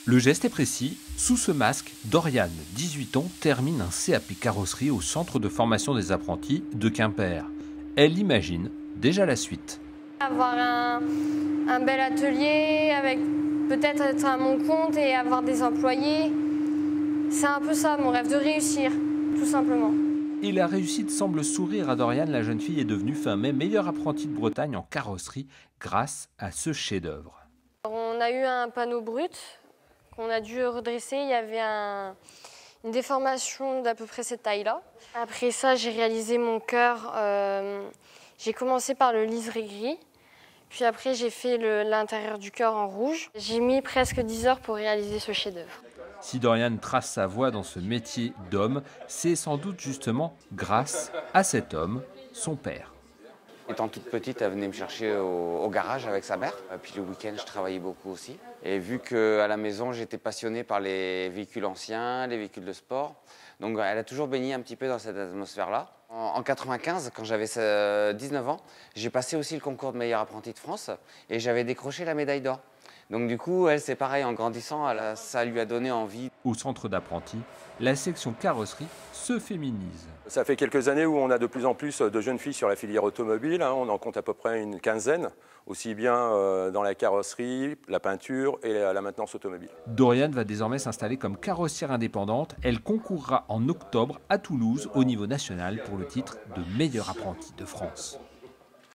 Le geste est précis. Sous ce masque, Doriane, 18 ans, termine un CAP carrosserie au centre de formation des apprentis de Quimper. Elle imagine déjà la suite. Avoir un bel atelier avec peut-être être à mon compte et avoir des employés. C'est un peu ça mon rêve, de réussir, tout simplement. Et la réussite semble sourire à Doriane. La jeune fille est devenue fin mai meilleure apprentie de Bretagne en carrosserie grâce à ce chef-d'œuvre. On a eu un panneau brut qu'on a dû redresser. Il y avait une déformation d'à peu près cette taille-là. Après ça, j'ai réalisé mon cœur. J'ai commencé par le liseré gris. Puis après, j'ai fait l'intérieur du cœur en rouge. J'ai mis presque 10 heures pour réaliser ce chef-d'œuvre. Si Doriane trace sa voie dans ce métier d'homme, c'est sans doute justement grâce à cet homme, son père. Étant toute petite, elle venait me chercher au garage avec sa mère. Puis le week-end, je travaillais beaucoup aussi. Et vu qu'à la maison, j'étais passionné par les véhicules anciens, les véhicules de sport, donc elle a toujours baigné un petit peu dans cette atmosphère-là. En 95, quand j'avais 19 ans, j'ai passé aussi le concours de meilleur apprenti de France et j'avais décroché la médaille d'or. Donc du coup, elle, c'est pareil, en grandissant, ça lui a donné envie. Au centre d'apprentis, la section carrosserie se féminise. Ça fait quelques années où on a de plus en plus de jeunes filles sur la filière automobile. On en compte à peu près une quinzaine, aussi bien dans la carrosserie, la peinture et la maintenance automobile. Doriane va désormais s'installer comme carrossière indépendante. Elle concourra en octobre à Toulouse au niveau national pour le titre de meilleure apprentie de France.